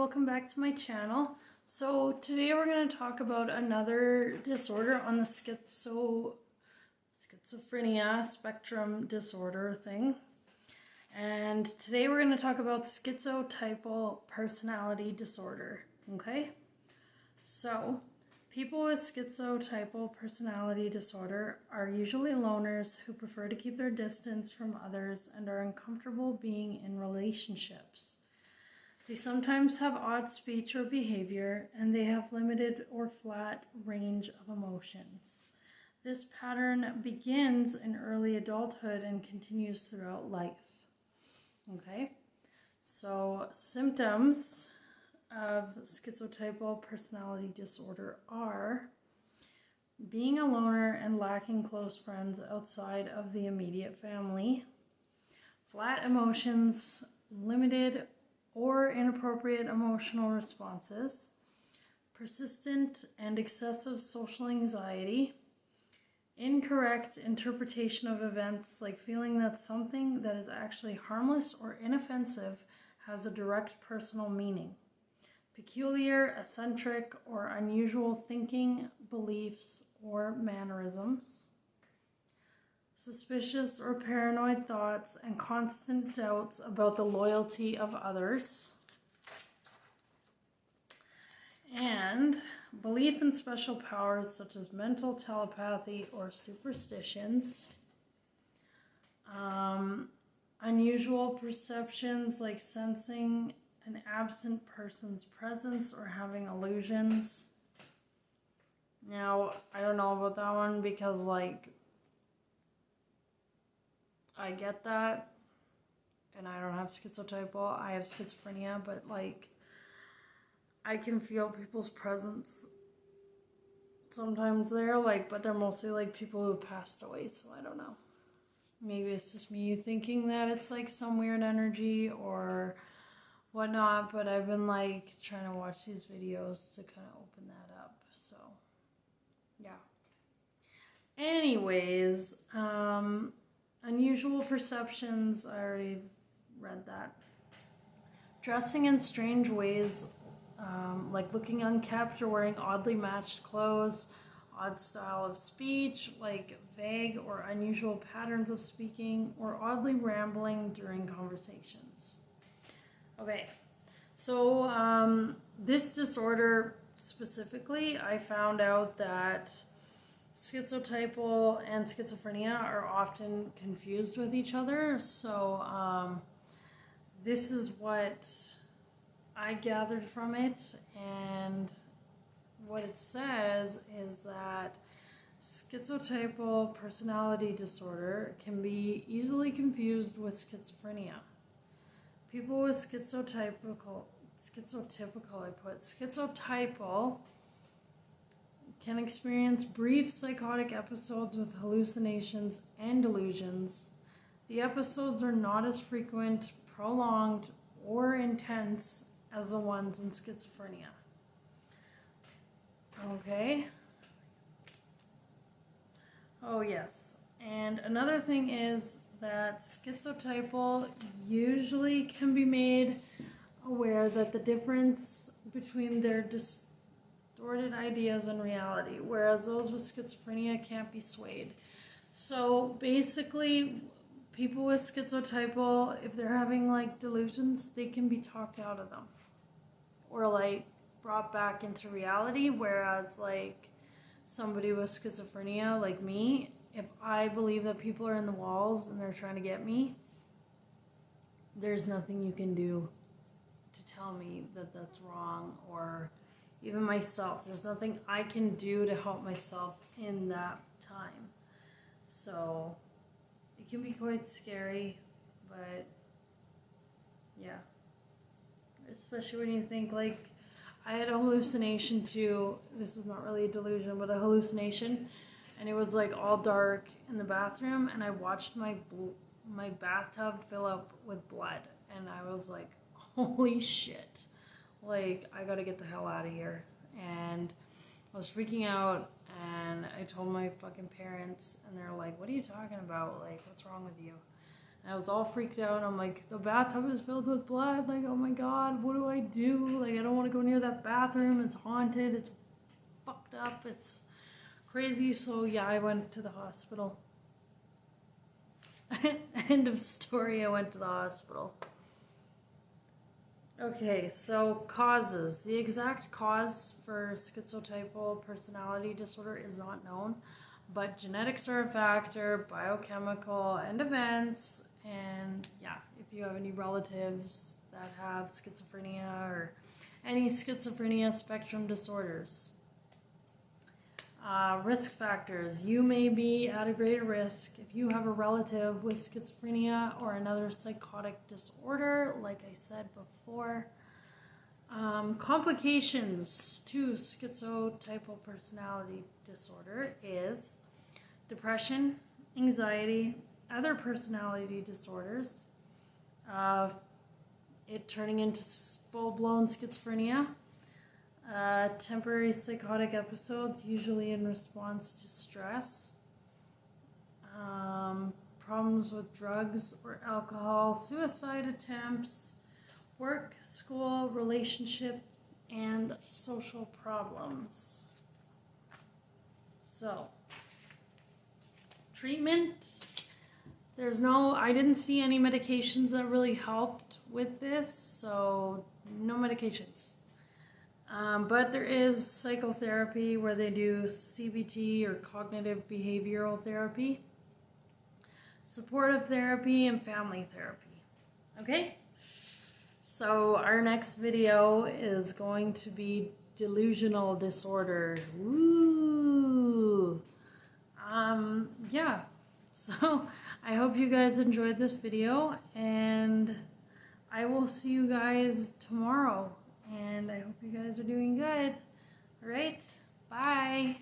welcome back to my channel. So today we're going to talk about another disorder on the schizophrenia spectrum disorder thing. And today we're going to talk about schizotypal personality disorder, okay? So, people with schizotypal personality disorder are usually loners who prefer to keep their distance from others and are uncomfortable being in relationships. They sometimes have odd speech or behavior, and they have limited or flat range of emotions. This pattern begins in early adulthood and continues throughout life. Okay, so symptoms of schizotypal personality disorder are being a loner and lacking close friends outside of the immediate family, flat emotions, limited or inappropriate emotional responses, persistent and excessive social anxiety, incorrect interpretation of events, like feeling that something that is actually harmless or inoffensive has a direct personal meaning, peculiar, eccentric, or unusual thinking, beliefs, or mannerisms, suspicious or paranoid thoughts, and constant doubts about the loyalty of others, and belief in special powers such as mental telepathy or superstitions, unusual perceptions like sensing an absent person's presence or having illusions. Now, I don't know about that one because, I get that, and I don't have schizotypal. I have schizophrenia, but, I can feel people's presence sometimes there, but they're mostly, people who passed away, so I don't know. Maybe it's just me thinking that it's, some weird energy or whatnot, but I've been, trying to watch these videos to kind of open that up, so, yeah. Anyways, unusual perceptions, I already read that. Dressing in strange ways, like looking unkempt or wearing oddly matched clothes, odd style of speech, like vague or unusual patterns of speaking, or oddly rambling during conversations. Okay, so this disorder specifically, I found out that schizotypal and schizophrenia are often confused with each other. So this is what I gathered from it, and what it says is that schizotypal personality disorder can be easily confused with schizophrenia. People with schizotypal can experience brief psychotic episodes with hallucinations and delusions. The episodes are not as frequent, prolonged, or intense as the ones in schizophrenia. Okay. Oh, yes. And another thing is that schizotypal usually can be made aware that the difference between their distorted ideas and reality, whereas those with schizophrenia can't be swayed. So basically, people with schizotypal, if they're having delusions, they can be talked out of them or brought back into reality, whereas somebody with schizophrenia like me, if I believe that people are in the walls and they're trying to get me, there's nothing you can do to tell me that that's wrong, or even myself. There's nothing I can do to help myself in that time. So it can be quite scary, but yeah. Especially when you think, I had a hallucination too. This is not really a delusion, but a hallucination. And it was all dark in the bathroom, and I watched my bathtub fill up with blood. And I was like, holy shit. I gotta get the hell out of here. And I was freaking out, and I told my fucking parents, and they're like, what are you talking about? What's wrong with you? And I was all freaked out. I'm like, the bathtub is filled with blood. Like, oh my God, what do I do? Like, I don't want to go near that bathroom. It's haunted. It's fucked up. It's crazy. So yeah, I went to the hospital. End of story. I went to the hospital. Okay, so causes. The exact cause for schizotypal personality disorder is not known, but genetics are a factor, biochemical, and events. And yeah, if you have any relatives that have schizophrenia or any schizophrenia spectrum disorders. Risk factors. You may be at a greater risk if you have a relative with schizophrenia or another psychotic disorder, like I said before. Complications to schizotypal personality disorder is depression, anxiety, other personality disorders, it turning into full-blown schizophrenia, temporary psychotic episodes, usually in response to stress, problems with drugs or alcohol, suicide attempts, work, school, relationship, and social problems. So, treatment. I didn't see any medications that really helped with this, so no medications. But there is psychotherapy where they do CBT or cognitive behavioral therapy, supportive therapy, and family therapy. Okay? So our next video is going to be delusional disorder. Woo! Yeah. So I hope you guys enjoyed this video, and I will see you guys tomorrow. And I hope you guys are doing good. All right, bye.